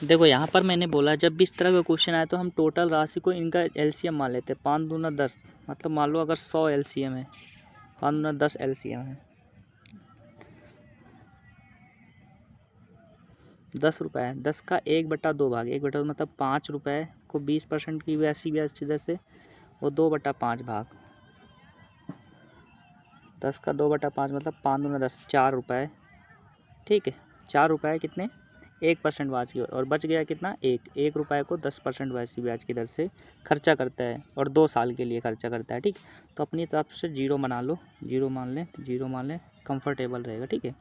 देखो यहाँ पर मैंने बोला जब भी इस तरह का क्वेश्चन आए तो हम टोटल राशि को इनका एलसीएम मान लेते हैं। 5 दूना 10, मतलब मान लो अगर 100 एलसीएम है, 5 दूना 10 एलसीएम है, 10 रुपये है। 10 का 1/2 भाग, 1/2 मतलब 5 रुपये को 20% की वैसी ब्याज दर से वो 2/5 भाग, 10 का 2/5 मतलब 5 दूना 10, 4 रुपये। ठीक है, 4 रुपये कितने 1% ब्याज की, और बच गया कितना 1 रुपये को 10% वैसी ब्याज की दर से खर्चा करता है और 2 साल के लिए खर्चा करता है। ठीक, तो अपनी तरफ से 0 बना लो, 0 मान लें, 0 मान लें, कंफर्टेबल रहेगा। ठीक है,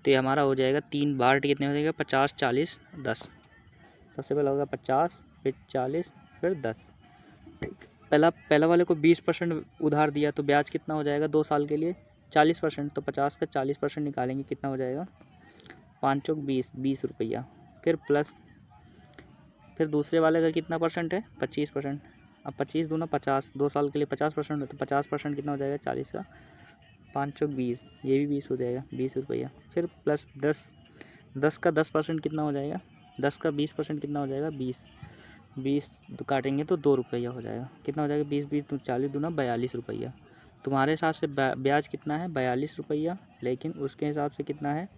तो ये हमारा हो जाएगा 3 बार कितने हो जाएगा 50 40 10। सबसे पहला होगा 50, फिर 40, फिर 10। पहला वाले को 20% उधार दिया तो ब्याज कितना हो जाएगा 2 साल के लिए 40%, तो 50 का 40% निकालेंगे कितना हो जाएगा 5 चौक 20, 20 रुपया। फिर प्लस, फिर दूसरे वाले का कितना परसेंट है 25%। अब 25 दूना 50, 2 साल के लिए 50% है, तो 50% कितना हो जाएगा 40 का 5 चौक 20, ये भी 20 हो जाएगा 20 रुपया। फिर प्लस 10, 10 का 10% कितना हो जाएगा, 10 का 20% कितना हो जाएगा 20, 20 काटेंगे तो 2 रुपया हो जाएगा। कितना हो जाएगा 20 20 40 दूना 42 रुपया। तुम्हारे हिसाब से ब्याज कितना है 42 रुपया, लेकिन उसके हिसाब से कितना है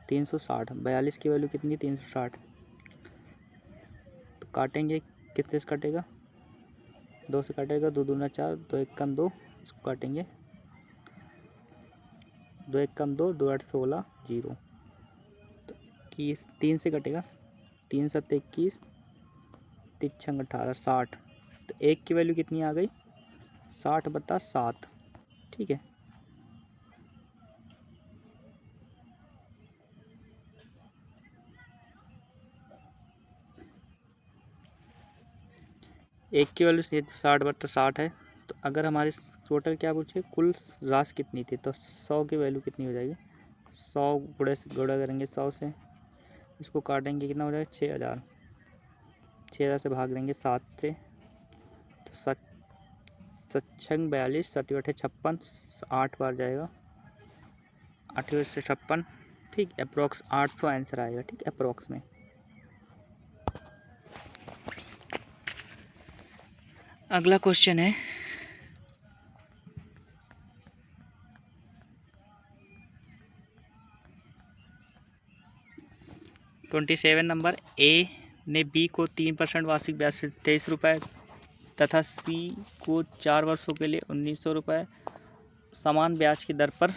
360। 42 की वैल्यू कितनी 360, तो काटेंगे कितने से कटेगा 2 से कटेगा, 2 दूना 4, 2 एक कम 2, इसको काटेंगे 2 एक कम 2, 2 8 16 0, तो 21, 3 से कटेगा 3 7 21, 3 6 18 60, तो 1 की वैल्यू कितनी आ गई 60/7। ठीक है, एक की वैल्यू 60/60 है। तो अगर हमारे टोटल क्या पूछे कुल राशि कितनी थी, तो 100 की वैल्यू कितनी हो जाएगी 100 गुणा करेंगे 100 से, इसको काटेंगे कितना हो जाएगा 6000, 6000 से भाग देंगे 7 से, तो 7 42, 7 8 56, 8 बार जाएगा 8 से 56। ठीक, अप्रोक्स 800 आंसर आएगा। ठीक, अप्रोक्स में। अगला क्वेश्चन है 27 नंबर। ए ने बी को 3% वार्षिक ब्याज से 23 रुपये तथा सी को 4 वर्षों के लिए 1900 रुपये समान ब्याज की दर पर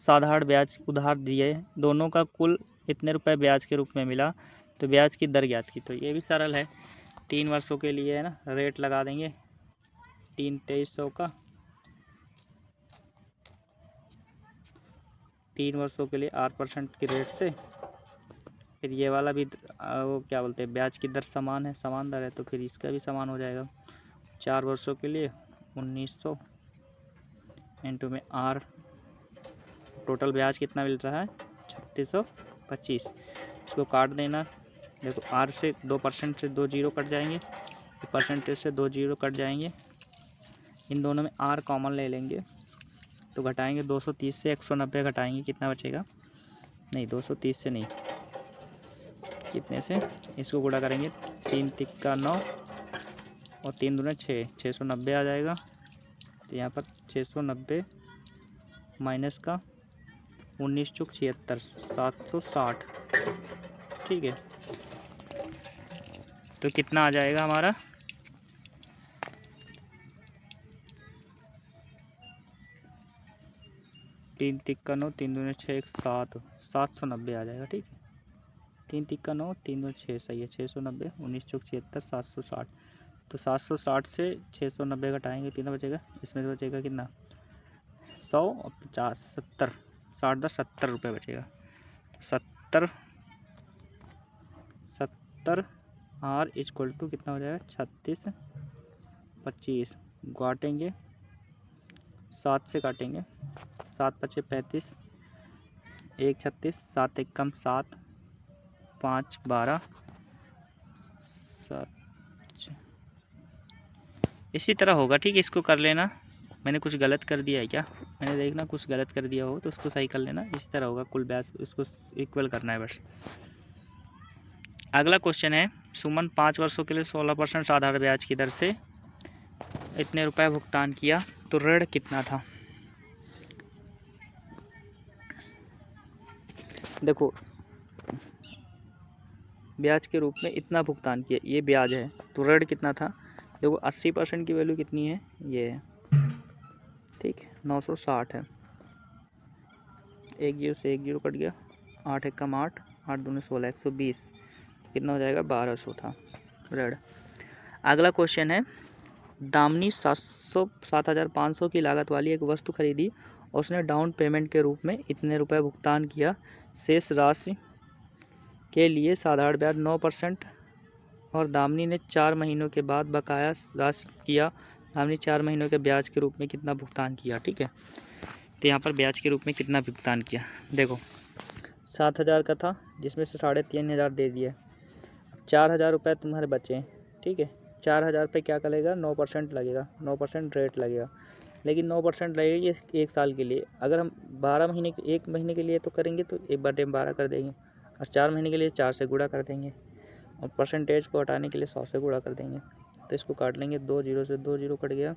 साधारण ब्याज उधार दिए। दोनों का कुल इतने रुपए ब्याज के रूप में मिला, तो ब्याज की दर ज्ञात की। तो ये भी सरल है, 3 वर्षों के लिए है ना, रेट लगा देंगे 2300 का, 3 वर्षों के लिए 8% की रेट से। फिर ये वाला भी वो क्या बोलते हैं ब्याज की दर समान है, समान दर है, तो फिर इसका भी समान हो जाएगा 4 वर्षों के लिए 1900 इंटू में आर, टोटल ब्याज कितना मिल रहा है 3625। इसको काट देना, देखो आर से 2% से 2 जीरो कट जाएंगे, परसेंटेज से 2 जीरो कट जाएंगे, इन दोनों में आर कॉमन ले लेंगे, तो घटाएंगे 230 से 190 घटाएंगे, कितना बचेगा नहीं 230 से नहीं, कितने से, इसको गुणा करेंगे 3 तिक्का 9 और 3 दूना 6, 690 आ जाएगा। तो यहाँ पर 690 माइनस का 19 चौक 76, 760। ठीक है, तो कितना आ जाएगा हमारा 3 तिक्का 9, 3 दूना 6, 7, 790 आ जाएगा। ठीक है, 3 तिक्का 9, 3 दूना 6, सही है 690, 19 चौक 76, 760। तो 760 से 690 घटाएंगे कितना बचेगा, इसमें से बचेगा कितना 100 और 50 70, 60 10 70 रुपये बचेगा। 70 70 आर इक्वल टू कितना हो जाएगा 36 25, काटेंगे 7 से काटेंगे, 7 पचे 35, 1 36, 7 एक कम 7, 5 12, 7। इसी तरह होगा। ठीक है, इसको कर लेना, मैंने कुछ गलत कर दिया है क्या, मैंने देखना कुछ गलत कर दिया हो तो उसको सही कर लेना। इसी तरह होगा कुल ब्याज, उसको इक्वल करना है बस। अगला क्वेश्चन है, सुमन 5 वर्षों के लिए 16% साधारण ब्याज की दर से इतने रुपए भुगतान किया, तो ऋण कितना था। देखो, ब्याज के रूप में इतना भुगतान किया, ये ब्याज है, तो ऋण कितना था। देखो 80% की वैल्यू कितनी है, ये है, ठीक है, 960 है। एक जीरो से एक जीरो कट गया, 8 एक कम 8, 8 दूनी 16, 120, कितना हो जाएगा, 1200 था ऋण। अगला क्वेश्चन है, दामिनी 7,500 की लागत वाली एक वस्तु खरीदी और उसने डाउन पेमेंट के रूप में इतने रुपए भुगतान किया, शेष राशि के लिए साधारण ब्याज 9% और दामिनी ने 4 महीनों के बाद बकाया राशि किया। दामिनी 4 महीनों के ब्याज के रूप में कितना भुगतान किया, ठीक है। तो यहाँ पर ब्याज के रूप में कितना भुगतान किया, देखो 7,000 का था, जिसमें से 3,500 दे दिए, 4,000 रुपये तुम्हारे बचे, ठीक है। 4,000 पे क्या करेगा, 9% लगेगा, 9% रेट लगेगा, लेकिन 9% लगेगी ये 1 साल के लिए। अगर हम 12 महीने के 1 महीने के लिए तो करेंगे तो 1/12 कर देंगे, और 4 महीने के लिए 4 से गुणा कर देंगे, और परसेंटेज को हटाने के लिए 100 से गुणा कर देंगे। तो इसको काट लेंगे, 2 जीरो से 2 जीरो कट गया,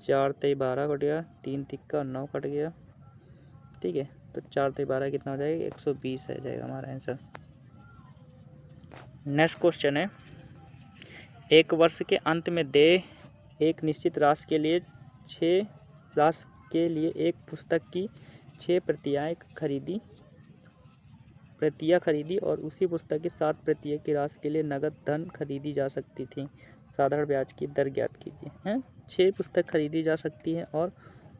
4 तेई 12 कट गया, 3 तिक्का 9 कट गया, ठीक है। तो 4 तेई 12 कितना हो जाएगा, 120 है जाएगा हमारा आंसर। नेक्स्ट क्वेश्चन है, एक वर्ष के अंत में देय एक निश्चित राशि के लिए 6 राशि के लिए एक पुस्तक की 6 प्रतियां खरीदी और उसी पुस्तक की 7 प्रतियों की राशि के लिए नगद धन खरीदी जा सकती थी, साधारण ब्याज की दर ज्ञात कीजिए। हैं, 6 पुस्तक खरीदी जा सकती हैं और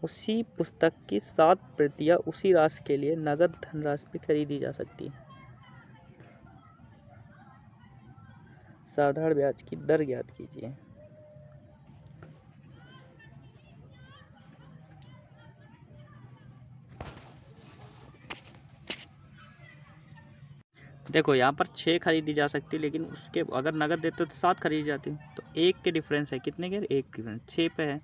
उसी पुस्तक की 7 प्रतियां उसी राशि के लिए नगद धन राशि भी खरीदी जा सकती है, साधारण ब्याज की दर ज्ञात कीजिए। देखो यहाँ पर 6 खरीदी जा सकती, लेकिन उसके अगर नगद देते तो 7 खरीदी जाती, तो 1 के डिफरेंस है, कितने के, 1 के डिफरेंस, 6 पे है,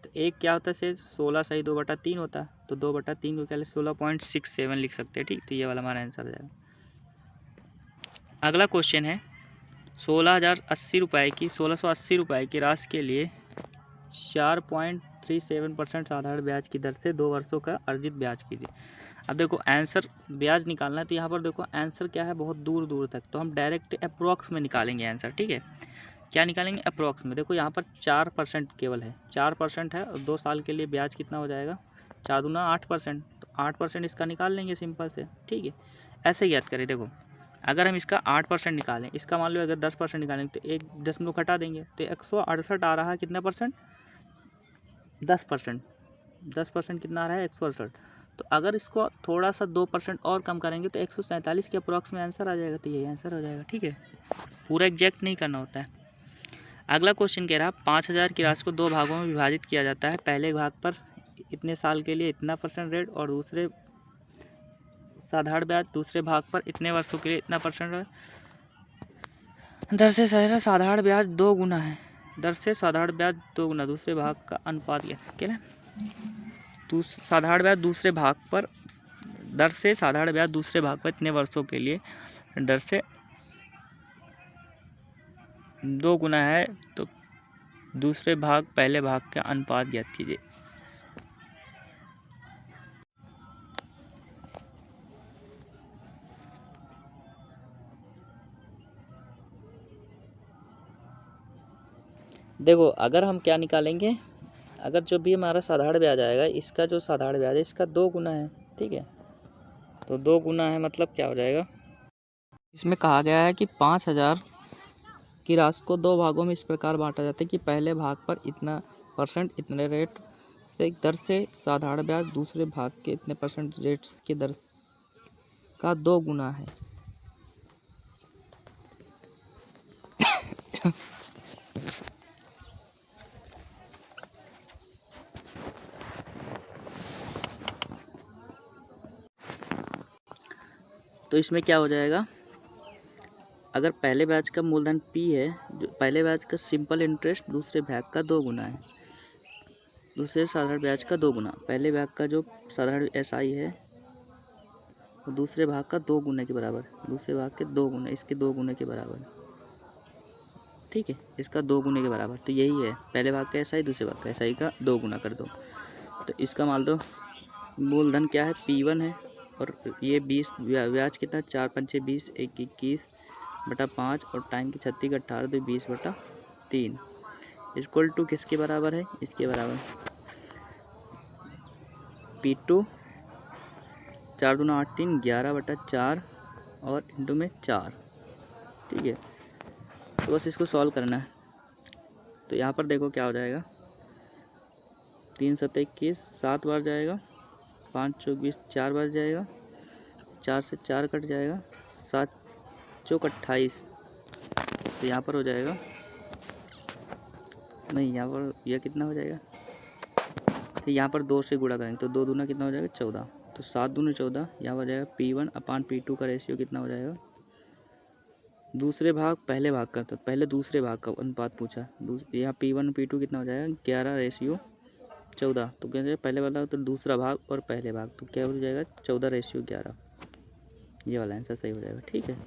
तो 1 क्या होता है, से 16 सही 2/3 होता है, तो 2/3 को क्या 16.67 लिख सकते हैं, ठीक। तो ये वाला हमारा आंसर हो जाएगा। अगला क्वेश्चन है, 1680 रुपये की राशि के लिए 4.37% साधारण ब्याज की दर से 2 वर्षों का अर्जित ब्याज कीजिए। अब देखो आंसर ब्याज निकालना है, तो यहाँ पर देखो आंसर क्या है, बहुत दूर दूर तक, तो हम डायरेक्ट अप्रोक्स में निकालेंगे आंसर, ठीक है। क्या निकालेंगे, अप्रोक्स में। देखो यहाँ पर 4% केवल है, 4% है, और 2 साल के लिए ब्याज कितना हो जाएगा, 4 दूना 8%, तो 8% इसका निकाल लेंगे सिंपल से, ठीक है। ऐसे याद करें, देखो अगर हम इसका 8% निकालें, इसका मान लो अगर 10% निकालेंगे तो 1 घटा देंगे, तो 168 आ रहा है, कितना परसेंट, 10%। 10% कितना आ रहा है, 168। तो अगर इसको थोड़ा सा 2% और कम करेंगे तो 147 के अप्रॉक्स में आंसर आ जाएगा, तो यही आंसर हो जाएगा, ठीक है। पूरा एग्जैक्ट नहीं करना होता है। अगला क्वेश्चन कह रहा है, 5,000 की राशि को 2 भागों में विभाजित किया जाता है, पहले भाग पर इतने साल के लिए इतना % रेट और दूसरे साधारण ब्याज, दूसरे भाग पर इतने वर्षों के लिए इतना % दर से साधारण ब्याज 2 गुना है, दर से साधारण ब्याज 2 गुना, दूसरे भाग का अनुपात क्या है, साधारण ब्याज दूसरे भाग पर, दर से साधारण ब्याज दूसरे भाग पर इतने वर्षों के लिए दर से 2 गुना है, तो दूसरे भाग पहले भाग का अनुपात ज्ञात कीजिए। देखो अगर हम क्या निकालेंगे, अगर जो भी हमारा साधारण ब्याज आएगा, इसका जो साधारण ब्याज है इसका 2 गुना है, ठीक है। तो 2 गुना है मतलब क्या हो जाएगा, इसमें कहा गया है कि 5,000 की राशि को 2 भागों में इस प्रकार बांटा जाता है कि पहले भाग पर इतना % इतने रेट से दर से साधारण ब्याज दूसरे भाग के इतने % रेट के दर का 2 गुना है। तो इसमें क्या हो जाएगा, अगर पहले ब्याज का मूलधन P है, जो पहले ब्याज का सिंपल इंटरेस्ट दूसरे भाग का 2 गुना है, दूसरे साधारण ब्याज का 2 गुना, पहले ब्याज का जो साधारण SI है और दूसरे भाग का 2 गुने के बराबर, दूसरे भाग के 2 गुने, इसके 2 गुने के बराबर, ठीक है, इसका 2 गुने के बराबर। तो यही है, पहले भाग का SI, दूसरे भाग का SI का 2 गुना कर दो। तो इसका मान लो मूलधन क्या है, P1 है, और ये 20 ब्याज कितना, 4 पंचे 20, 21/5 और टाइम की 36 18 तो 20/3 इक्वल टू किसके बराबर है, इसके बराबर P2 4 दूना 8 3 11/4 और इंटू में 4, ठीक है। तो बस इसको सॉल्व करना है। तो यहाँ पर देखो क्या हो जाएगा, 3 7 21 7 बार जाएगा, 5 चौक 20 4 बार जाएगा, 4 से 4 कट जाएगा, 7 चौक 28। तो यहाँ पर हो जाएगा, नहीं यहाँ पर यह कितना हो जाएगा, तो यहाँ पर 2 से गुणा करेंगे तो 2 दूना कितना हो जाएगा 14, तो 7 दूनी 14। यहाँ पर जाएगा P1/P2 का रेशियो कितना हो जाएगा, दूसरे भाग पहले भाग का, तो पहले दूसरे भाग का अनुपात पूछा, यहाँ P1 P2 कितना हो जाएगा 11/14। तो क्या है, पहले वाला तो दूसरा भाग और पहले भाग, तो क्या हो जाएगा 14/11, ये वाला आंसर सही हो जाएगा, ठीक है।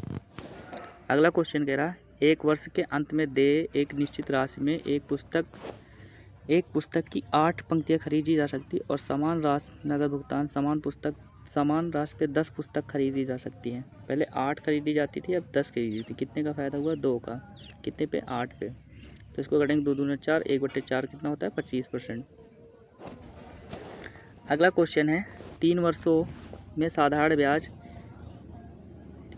अगला क्वेश्चन कह रहा है, एक वर्ष के अंत में दे एक निश्चित राशि में एक पुस्तक की 8 पंक्तियाँ खरीदी जा सकती और समान राशि नगद भुगतान समान राशि पे 10 पुस्तक खरीदी जा सकती हैं। पहले 8 खरीदी जाती थी, अब 10 खरीदी थी। कितने का फ़ायदा हुआ, 2 का। कितने पे, 8 पे। तो इसको करेंगे 2 दूना 4, 1/4 कितना होता है 25%। अगला क्वेश्चन है, 3 वर्षों में साधारण ब्याज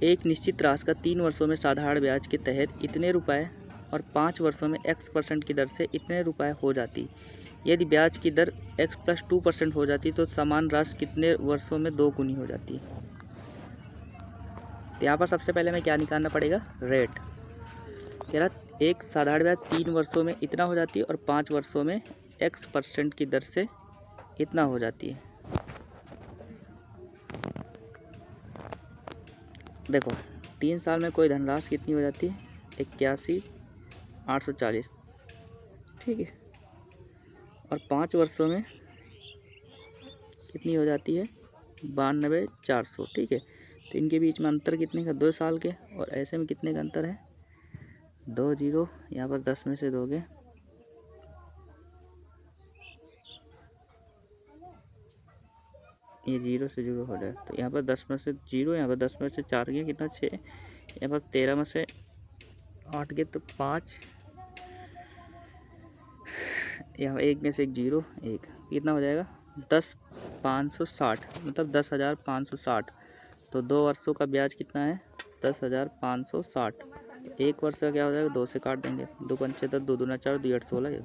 एक निश्चित राशि का 3 वर्षों में साधारण ब्याज के तहत इतने रुपए और 5 वर्षों में x% की दर से इतने रुपए हो जाती। यदि ब्याज की दर x+2% हो जाती तो समान राशि कितने वर्षों में 2 गुनी हो जाती। तो यहाँ पर सबसे पहले हमें क्या निकालना पड़ेगा, रेट। कह रहा एक साधारण ब्याज 3 वर्षों में इतना हो जाती है और 5 वर्षों में x% की दर से इतना हो जाती है। देखो 3 साल में कोई धनराशि कितनी हो जाती है, 81,840, ठीक है। और 5 वर्षों में कितनी हो जाती है, 92,400, ठीक है। तो इनके बीच में अंतर कितने का, 2 साल के। और ऐसे में कितने का अंतर है, 2 जीरो। यहाँ पर 10 में से दोगे, ये 0 से 0 हो जाए। तो यहाँ पर 10 में से 0, यहाँ पर 10 में से 4 गए, कितना 6। यहाँ पर 13 में से 8 गए तो 5, यहाँ 1 में से 1 0 1, कितना हो जाएगा 10,560, मतलब 10,560। तो 2 वर्षों का ब्याज कितना है, 10,560। एक वर्ष का क्या हो जाएगा, 2 से काट देंगे, 2 पंचे 10, 2 दूना 4, 2 8 16,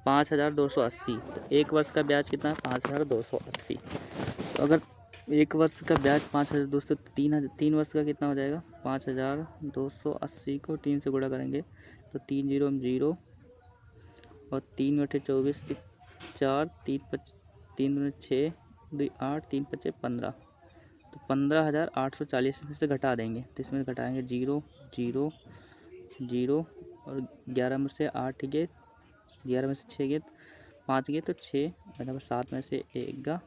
5,280। तो एक वर्ष का ब्याज कितना है, 5,280। तो अगर एक वर्ष का ब्याज 5,200, 3 वर्ष का कितना हो जाएगा, 5,280 को 3 से गुणा करेंगे तो 3 0 0 और 3/24 4, 3 दूनी 6, 2 8, 3 5 15। तो 15,840 में से घटा देंगे, तो इसमें घटाएंगे 0 0 0 और 11 में से 8 गए, 11 में से 6 गए, 5 गए तो 6, मतलब 7 में से 1 गा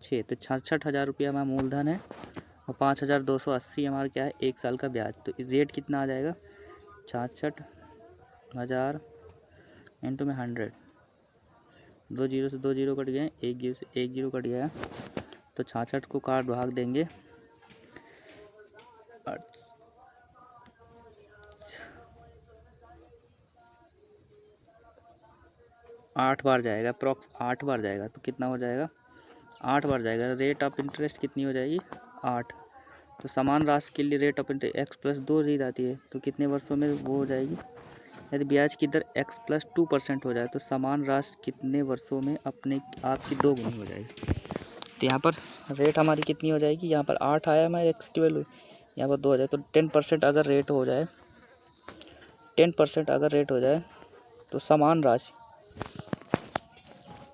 6। तो 66,000 रुपया हमारा मूलधन है और 5,280 हमारा क्या है, 1 साल का ब्याज। तो रेट कितना आ जाएगा, 66,000 इंटू में 100। 2 जीरो से 2 जीरो कट गए, 1 जीरो से 1 जीरो कट गया। तो 66 को काट भाग देंगे, 8 बार जाएगा, अप्रॉक्स 8 बार जाएगा। तो कितना हो जाएगा, 8 बार जाएगा। रेट ऑफ इंटरेस्ट कितनी हो जाएगी, 8। तो समान राशि के लिए रेट ऑफ इंटरेस्ट x+2 दी जाती है, तो कितने वर्षों में वो हो जाएगी। यदि ब्याज की दर x+2% हो जाए तो समान राशि कितने वर्षों में अपने आपकी 2 गुनी हो जाएगी। तो यहाँ पर रेट हमारी कितनी हो जाएगी, यहाँ पर 8 आया हमारे x की वैल्यू, यहाँ पर 2 हो जाए। तो 10% अगर रेट हो जाए, 10% अगर रेट हो जाए तो समान राशि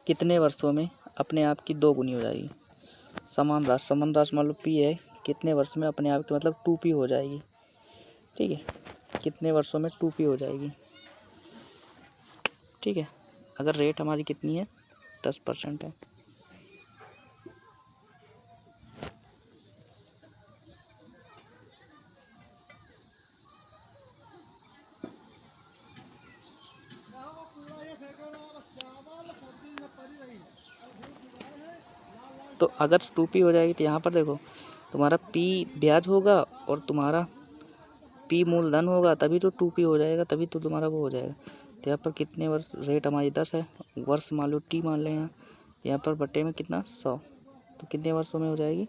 कितने वर्षों में अपने आप की 2 गुनी हो जाएगी। समान राशि मान लो P है, कितने वर्ष में अपने आप की मतलब 2P हो जाएगी, ठीक है। कितने वर्षों में 2P हो जाएगी, ठीक है। अगर रेट हमारी कितनी है, 10% है। तो अगर 2p हो जाएगी तो यहाँ पर देखो तुम्हारा p ब्याज होगा और तुम्हारा p मूलधन होगा, तभी तो 2p हो जाएगा, तभी तो तुम्हारा वो हो जाएगा। तो यहाँ पर कितने वर्ष, रेट हमारी 10 है, वर्ष मान लो t मान लें यहाँ पर बट्टे में कितना 100, तो कितने वर्षों में हो जाएगी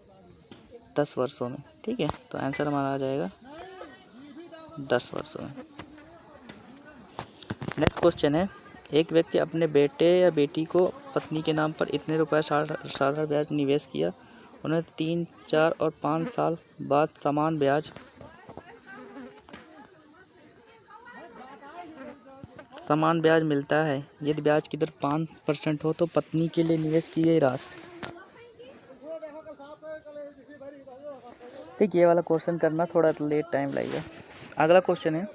10 वर्षों में। ठीक है, तो आंसर हमारा आ जाएगा 10 वर्षों में। नेक्स्ट क्वेश्चन है, एक व्यक्ति अपने बेटे या बेटी को पत्नी के नाम पर इतने रुपए साधारण ब्याज निवेश किया, उन्हें 3, 4 और 5 साल बाद समान ब्याज मिलता है। यदि ब्याज की दर 5% हो तो पत्नी के लिए निवेश की गई राशि। ठीक, ये वाला क्वेश्चन करना थोड़ा लेट टाइम लगेगा। अगला क्वेश्चन है,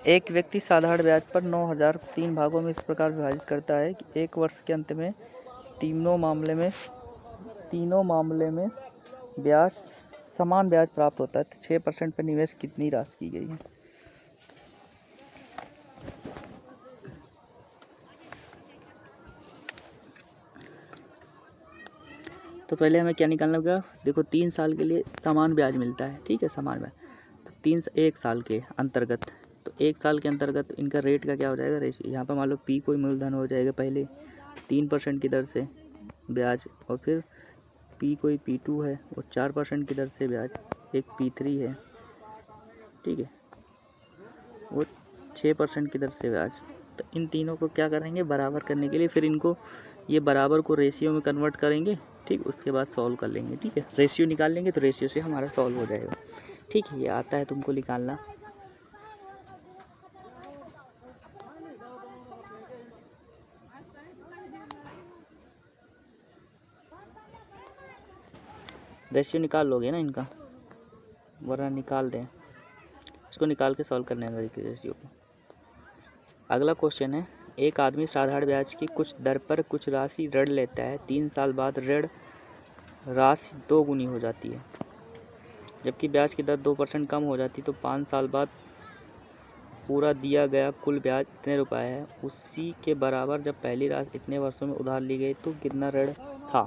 एक व्यक्ति साधारण ब्याज पर 9,000 3 भागों में इस प्रकार विभाजित करता है कि एक वर्ष के अंत में तीनों मामले में ब्याज समान ब्याज प्राप्त होता है, तो 6% पर निवेश कितनी राशि की गई है। तो पहले हमें क्या निकालना होगा, देखो 3 साल के लिए समान ब्याज मिलता है। ठीक है, समान ब्याज तो 1 साल के अंतर्गत, तो 1 साल के अंतर्गत इनका रेट का क्या हो जाएगा, रेशियो। यहाँ पर मान लो p कोई मूलधन हो जाएगा पहले 3% की दर से ब्याज, और फिर p कोई p2 है और 4% की दर से ब्याज, एक p3 है। ठीक है, वो 6% की दर से ब्याज। तो इन तीनों को क्या करेंगे, बराबर करने के लिए फिर इनको ये बराबर को रेशियो में कन्वर्ट करेंगे। ठीक, उसके बाद सॉल्व कर लेंगे। ठीक है, रेशियो निकाल लेंगे तो रेशियो से हमारा सॉल्व हो जाएगा। ठीक है, ये आता है तुमको निकालना। रेशियो निकाल लोगे ना इनका, वरना निकाल दें, इसको निकाल के सॉल्व करने हैं रेशियो को। अगला क्वेश्चन है, एक आदमी साधारण ब्याज की कुछ दर पर कुछ राशि ऋण लेता है, 3 साल बाद ऋण राशि 2 गुनी हो जाती है, जबकि ब्याज की दर 2% कम हो जाती है, तो 5 साल बाद पूरा दिया गया कुल ब्याज इतने रुपए है। उसी के बराबर जब पहली राशि इतने वर्षों में उधार ली गई तो कितना ऋण था।